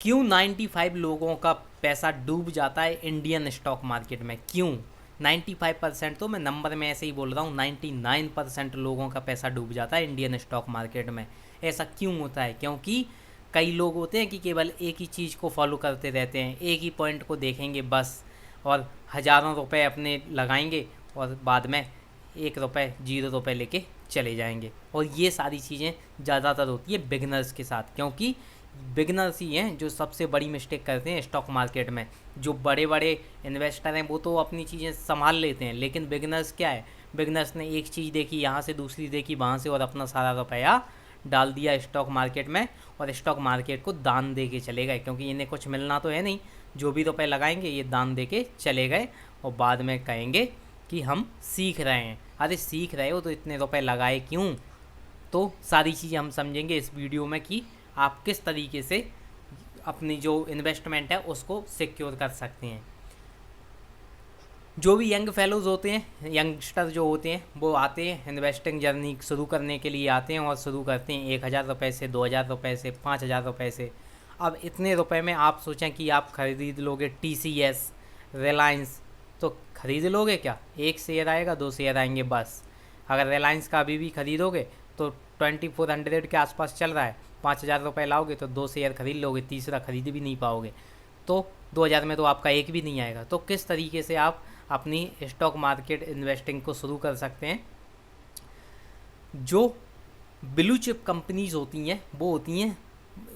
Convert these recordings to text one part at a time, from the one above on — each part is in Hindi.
क्यों 95 लोगों का पैसा डूब जाता है इंडियन स्टॉक मार्केट में? क्यों 95%? तो मैं नंबर में ऐसे ही बोल रहा हूँ, 99% लोगों का पैसा डूब जाता है इंडियन स्टॉक मार्केट में। ऐसा क्यों होता है? क्योंकि कई लोग होते हैं कि केवल एक ही चीज़ को फॉलो करते रहते हैं, एक ही पॉइंट को देखेंगे बस, और हज़ारों रुपए अपने लगाएंगे और बाद में 1 रुपये 0 रुपये लेके चले जाएंगे। और ये सारी चीज़ें ज़्यादातर होती है बिगनर्स के साथ, क्योंकि बिगनर्स ही हैं जो सबसे बड़ी मिस्टेक करते हैं स्टॉक मार्केट में। जो बड़े बड़े इन्वेस्टर हैं वो तो अपनी चीज़ें संभाल लेते हैं, लेकिन बिगनर्स क्या है, बिगनर्स ने एक चीज़ देखी यहाँ से, दूसरी देखी वहाँ से, और अपना सारा रुपया डाल दिया स्टॉक मार्केट में, और स्टॉक मार्केट को दान दे के चले गए, क्योंकि इन्हें कुछ मिलना तो है नहीं। जो भी रुपए लगाएंगे ये दान दे के चले गए, और बाद में कहेंगे कि हम सीख रहे हैं। अरे सीख रहे हो तो इतने रुपए लगाए क्यों? तो सारी चीज़ें हम समझेंगे इस वीडियो में कि आप किस तरीके से अपनी जो इन्वेस्टमेंट है उसको सिक्योर कर सकते हैं। जो भी यंग फेलोज होते हैं, यंगस्टर जो होते हैं, वो आते हैं इन्वेस्टिंग जर्नी शुरू करने के लिए आते हैं, और शुरू करते हैं 1,000 रुपये से, 2,000 रुपये से, 5,000 रुपये से। अब इतने रुपए में आप सोचें कि आप खरीद लोगे TCS, रिलायंस, तो खरीद लोगे क्या? एक शेयर आएगा, 2 शेयर आएंगे बस। अगर रिलायंस का अभी भी खरीदोगे तो 2400 के आसपास चल रहा है, 5,000 रुपये लाओगे तो 2 शेयर खरीद लोगे, तीसरा खरीद भी नहीं पाओगे। तो 2,000 में तो आपका एक भी नहीं आएगा। तो किस तरीके से आप अपनी स्टॉक मार्केट इन्वेस्टिंग को शुरू कर सकते हैं? जो ब्लू चिप कंपनीज होती हैं वो होती हैं,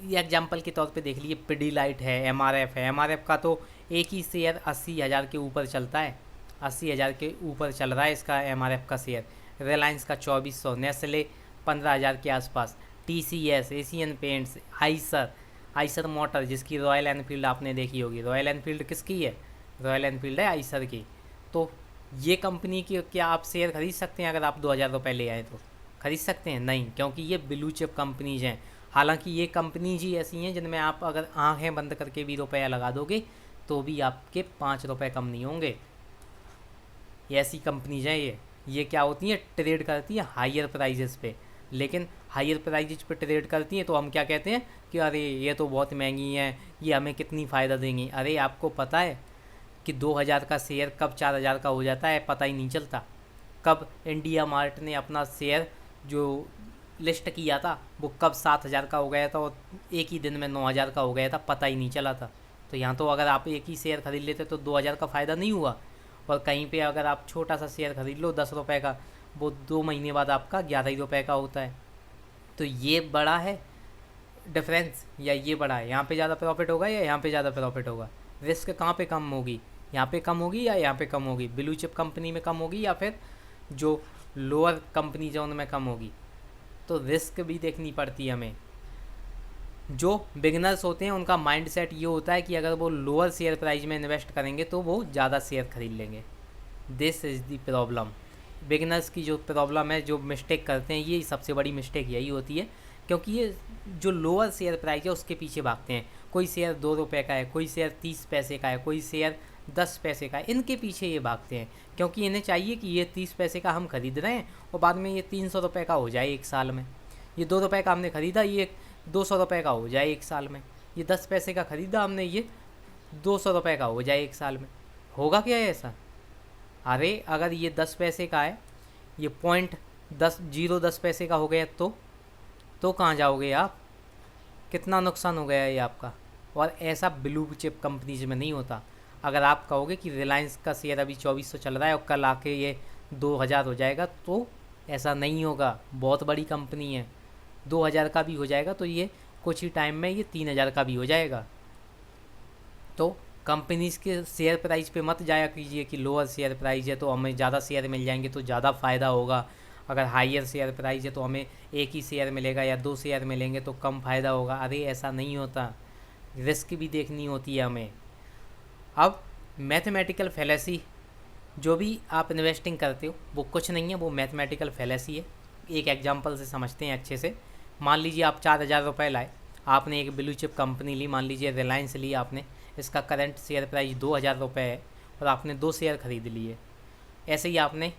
ये एग्जाम्पल के तौर पे देख लीजिए, पिडीलाइट है, MRF है। MRF का तो एक ही शेयर 80,000 के ऊपर चलता है, 80,000 के ऊपर चल रहा है इसका MRF का शेयर। रिलायंस का 2400, नेस्ले 15,000 के आसपास, TCS, Asian paints, Eicher motor, जिसकी रॉयल एनफील्ड आपने देखी होगी। रॉयल एनफील्ड किसकी है? रॉयल एनफील्ड है आइसर की। तो ये कंपनी की क्या आप शेयर खरीद सकते हैं? अगर आप 2,000 रुपये ले आए तो खरीद सकते हैं? नहीं, क्योंकि ये ब्लू चिप कंपनीज हैं। हालांकि ये कंपनीज ही ऐसी हैं जिनमें आप अगर आंखें बंद करके भी रुपया लगा दोगे तो भी आपके 5 रुपये कम नहीं होंगे। ये ऐसी कंपनीज हैं। ये क्या होती हैं? ट्रेड करती हैं हायर प्राइजेस पे। लेकिन हायर प्राइजेस पे ट्रेड करती हैं तो हम क्या कहते हैं कि अरे ये तो बहुत महंगी हैं, ये हमें कितनी फ़ायदा देंगी। अरे आपको पता है कि 2,000 का शेयर कब 4,000 का हो जाता है? पता ही नहीं चलता। कब इंडिया मार्ट ने अपना शेयर जो लिस्ट किया था वो कब 7,000 का हो गया था, और एक ही दिन में 9,000 का हो गया था, पता ही नहीं चला था। तो यहाँ तो अगर आप एक ही शेयर खरीद लेते तो 2,000 का फ़ायदा नहीं हुआ। और कहीं पे अगर आप छोटा सा शेयर खरीद लो 10 रुपये का, वो 2 महीने बाद आपका 11 ही रुपये का होता है। तो ये बड़ा है डिफरेंस, या ये बड़ा है? यहाँ पे ज़्यादा प्रॉफिट होगा या यहाँ पे ज़्यादा प्रॉफिट होगा? रिस्क कहाँ पे कम होगी? यहाँ पे कम होगी या यहाँ पे कम होगी? ब्लू चिप कंपनी में कम होगी या फिर जो लोअर कंपनी जो उनमें कम होगी? तो रिस्क भी देखनी पड़ती है हमें। जो बिगनर्स होते हैं उनका माइंडसेट ये होता है कि अगर वो लोअर शेयर प्राइस में इन्वेस्ट करेंगे तो वो ज़्यादा शेयर खरीद लेंगे। This is the problem. Beginners की जो प्रॉब्लम है, जो मिस्टेक करते हैं, ये सबसे बड़ी मिस्टेक यही होती है, क्योंकि ये जो लोअर शेयर प्राइस है उसके पीछे भागते हैं। कोई शेयर 2 रुपये का है, कोई शेयर 30 पैसे का है, कोई शेयर 10 पैसे का है, इनके पीछे ये भागते हैं, क्योंकि इन्हें चाहिए कि ये 30 पैसे का हम खरीद रहे हैं और बाद में ये 300 रुपये का हो जाए एक साल में। ये 2 रुपये का हमने खरीदा, ये 200 रुपये का हो जाए एक साल में। ये 10 पैसे का खरीदा हमने, ये 200 रुपये का हो जाए एक साल में। होगा क्या ऐसा? अरे अगर ये 10 पैसे का है, ये पॉइंट 10 पैसे का हो गया तो कहाँ जाओगे आप? कितना नुकसान हो गया ये आपका। और ऐसा ब्लू चिप कंपनीज में नहीं होता। अगर आप कहोगे कि रिलायंस का शेयर अभी 2400 चल रहा है और कल आके ये 2,000 हो जाएगा, तो ऐसा नहीं होगा। बहुत बड़ी कंपनी है, 2,000 का भी हो जाएगा तो ये कुछ ही टाइम में ये 3,000 का भी हो जाएगा। तो कंपनीज के शेयर प्राइस पे मत जाया कीजिए कि लोअर शेयर प्राइस है तो हमें ज़्यादा शेयर मिल जाएंगे तो ज़्यादा फ़ायदा होगा, अगर हायर शेयर प्राइस है तो हमें एक ही शेयर मिलेगा या 2 शेयर मिलेंगे तो कम फ़ायदा होगा। अरे ऐसा नहीं होता, रिस्क भी देखनी होती है हमें। अब मैथमेटिकल फैलेसी, जो भी आप इन्वेस्टिंग करते हो वो कुछ नहीं है, वो मैथमेटिकल फैलेसी है। एक एग्जांपल से समझते हैं अच्छे से। मान लीजिए आप 4,000 रुपये लाए, आपने एक ब्लू चिप कंपनी ली, मान लीजिए रिलायंस ली आपने, इसका करंट शेयर प्राइस 2,000 रुपये है और आपने 2 शेयर खरीद लिए। ऐसे ही आपने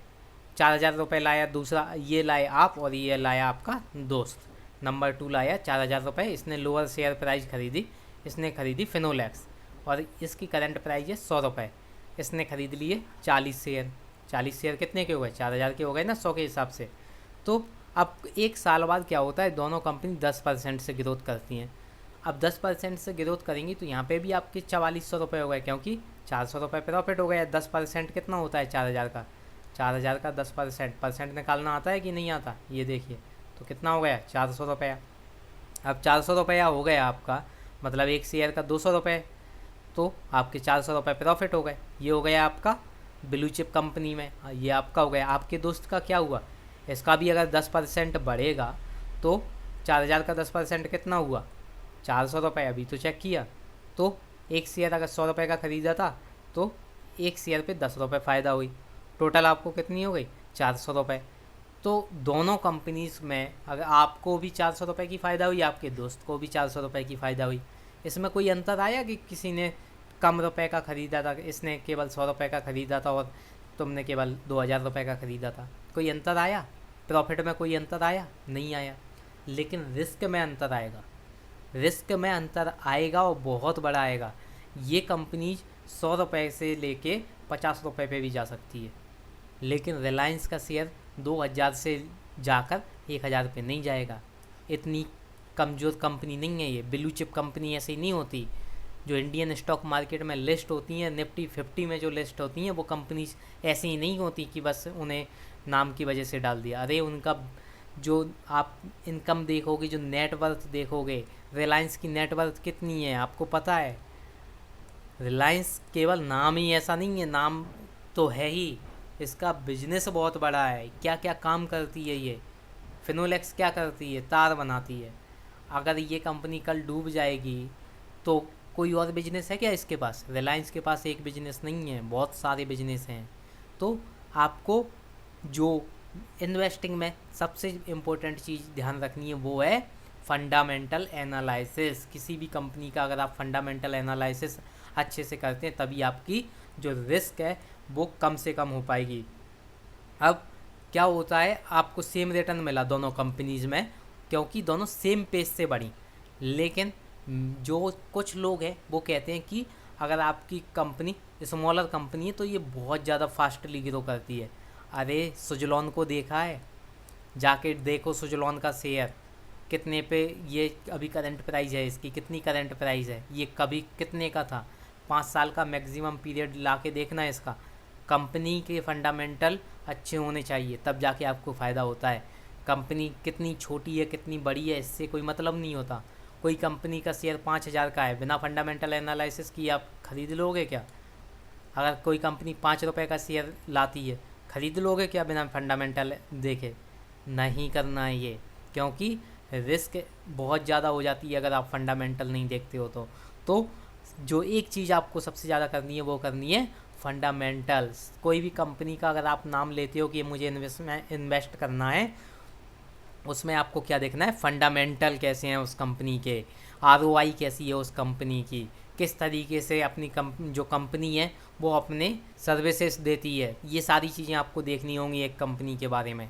4,000 रुपये लाया, दूसरा ये लाए आप और ये लाया आपका दोस्त, नंबर 2 लाया 4,000 रुपये, इसने लोअर शेयर प्राइस खरीदी, इसने खरीदी फिनोलेक्स और इसकी करंट प्राइस है 100 रुपये। इसने खरीद लिए 40 शेयर। 40 शेयर कितने के हो गए? 4000 के हो गए ना 100 के हिसाब से। तो अब एक साल बाद क्या होता है, दोनों कंपनी 10% से ग्रोथ करती हैं। अब 10% से ग्रोथ करेंगी तो यहाँ पे भी आपके 4400 रुपये हो गए, क्योंकि 400 रुपये प्रॉफिट हो गया। 10% कितना होता है 4000 का? 4000 का 10% परसेंट निकालना आता है कि नहीं आता? ये देखिए, तो कितना हो गया? 400 रुपया। अब 400 रुपया हो गया आपका, मतलब एक शेयर का 200 रुपये, तो आपके 400 रुपये प्रॉफिट हो गए। ये हो गया आपका ब्लू चिप कंपनी में, ये आपका हो गया। आपके दोस्त का क्या हुआ? इसका भी अगर 10% बढ़ेगा तो 4000 का 10% कितना हुआ? 400 रुपये। अभी तो चेक किया, तो एक शेयर अगर 100 रुपये का ख़रीदा था तो एक शेयर पे 10 रुपये फ़ायदा हुई। टोटल आपको कितनी हो गई? 400 रुपये। तो दोनों कंपनीज़ में अगर आपको भी 400 रुपये की फ़ायदा हुई, आपके दोस्त को भी 400 रुपये की फ़ायदा हुई। इसमें कोई अंतर आया कि किसी ने कम रुपए का ख़रीदा था, इसने केवल 100 रुपये का ख़रीदा था और तुमने केवल 2000 रुपये का ख़रीदा था? कोई अंतर आया? प्रॉफिट में कोई अंतर आया? नहीं आया। लेकिन रिस्क में अंतर आएगा। रिस्क में अंतर आएगा और बहुत बड़ा आएगा। ये कंपनीज 100 रुपये से लेके 50 रुपये पे भी जा सकती है, लेकिन रिलायंस का शेयर 2000 से जाकर 1000 पे नहीं जाएगा। इतनी कमज़ोर कंपनी नहीं है ये। ब्लू चिप कंपनी ऐसी नहीं होती। जो इंडियन स्टॉक मार्केट में लिस्ट होती हैं, निफ्टी 50 में जो लिस्ट होती हैं, वो कंपनीज ऐसी ही नहीं होती कि बस उन्हें नाम की वजह से डाल दिया। अरे उनका जो आप इनकम देखोगे, जो नेटवर्थ देखोगे, रिलायंस की नेटवर्थ कितनी है आपको पता है? रिलायंस केवल नाम ही ऐसा नहीं है, नाम तो है ही, इसका बिजनेस बहुत बड़ा है। क्या क्या काम करती है ये? फिनोलेक्स क्या करती है? तार बनाती है। अगर ये कंपनी कल डूब जाएगी तो कोई और बिजनेस है क्या इसके पास? रिलायंस के पास एक बिजनेस नहीं है, बहुत सारे बिजनेस हैं। तो आपको जो इन्वेस्टिंग में सबसे इम्पोर्टेंट चीज़ ध्यान रखनी है वो है फंडामेंटल एनालिसिस। किसी भी कंपनी का अगर आप फंडामेंटल एनालिसिस अच्छे से करते हैं तभी आपकी जो रिस्क है वो कम से कम हो पाएगी। अब क्या होता है, आपको सेम रिटर्न मिला दोनों कंपनीज़ में, क्योंकि दोनों सेम पेज से बढ़ी। लेकिन जो कुछ लोग हैं वो कहते हैं कि अगर आपकी कंपनी स्मॉलर कंपनी है तो ये बहुत ज़्यादा फास्टली ग्रो करती है। अरे सुजलॉन को देखा है? जाके देखो सुजलॉन का शेयर कितने पे, ये अभी करंट प्राइस है इसकी, कितनी करंट प्राइस है, ये कभी कितने का था? 5 साल का मैक्सिमम पीरियड ला के देखना है इसका। कंपनी के फंडामेंटल अच्छे होने चाहिए तब जाके आपको फ़ायदा होता है। कंपनी कितनी छोटी है कितनी बड़ी है इससे कोई मतलब नहीं होता। कोई कंपनी का शेयर 5000 का है, बिना फंडामेंटल एनालिसिस की आप ख़रीद लोगे क्या? अगर कोई कंपनी 5 रुपये का शेयर लाती है, ख़रीद लोगे क्या बिना फंडामेंटल देखे? नहीं करना है ये, क्योंकि रिस्क बहुत ज़्यादा हो जाती है अगर आप फंडामेंटल नहीं देखते हो तो जो एक चीज़ आपको सबसे ज़्यादा करनी है वो करनी है फंडामेंटल्स। कोई भी कंपनी का अगर आप नाम लेते हो कि मुझे इन्वेस्ट करना है, उसमें आपको क्या देखना है? फंडामेंटल कैसे हैं उस कंपनी के, आरओआई कैसी है उस कंपनी की, किस तरीके से अपनी जो कंपनी है वो अपने सर्विसेज देती है। ये सारी चीज़ें आपको देखनी होंगी एक कंपनी के बारे में।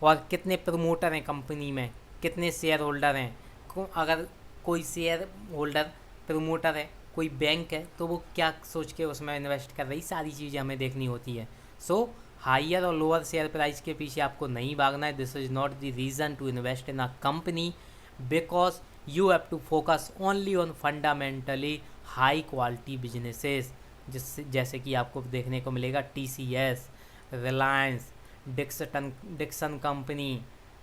और कितने प्रमोटर हैं कंपनी में, कितने शेयर होल्डर हैं। अगर कोई शेयर होल्डर प्रमोटर है, कोई बैंक है, तो वो क्या सोच के उसमें इन्वेस्ट कर रही, सारी चीज़ें हमें देखनी होती है। सो हायर और लोअर शेयर प्राइस के पीछे आपको नहीं भागना है। This is not the reason to invest in a company, because you have to focus only on fundamentally high quality businesses, जैसे कि आपको देखने को मिलेगा TCS, रिलायंस, डिक्सन कंपनी।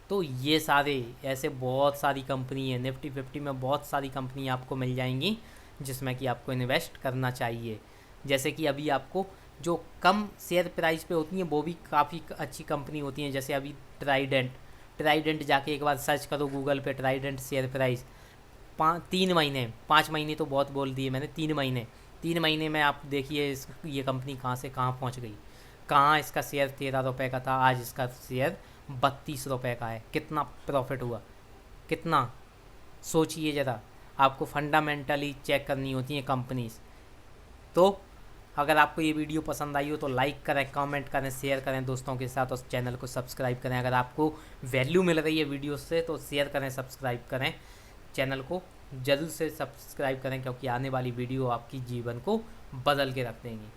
तो ये सारे ऐसे बहुत सारी कंपनी है, निफ्टी 50 में बहुत सारी कंपनी आपको मिल जाएंगी जिसमें कि आपको इन्वेस्ट करना चाहिए। जैसे कि अभी आपको जो कम शेयर प्राइस पे होती हैं वो भी काफ़ी अच्छी कंपनी होती हैं। जैसे अभी ट्राइडेंट जाके एक बार सर्च करो गूगल पे, ट्राइडेंट शेयर प्राइस 3 महीने, 5 महीने तो बहुत बोल दिए मैंने, 3 महीने में आप देखिए ये कंपनी कहाँ से कहाँ पहुँच गई। कहाँ इसका शेयर 13 रुपये का था, आज इसका शेयर 32 रुपये का है। कितना प्रॉफिट हुआ, कितना, सोचिए ज़रा। आपको फंडामेंटली चेक करनी होती है कंपनीज। तो अगर आपको ये वीडियो पसंद आई हो तो लाइक करें, कमेंट करें, शेयर करें दोस्तों के साथ और चैनल को सब्सक्राइब करें। अगर आपको वैल्यू मिल रही है वीडियो से तो शेयर करें, सब्सक्राइब करें चैनल को। ज़रूर से सब्सक्राइब करें, क्योंकि आने वाली वीडियो आपकी जीवन को बदल के रख देंगी।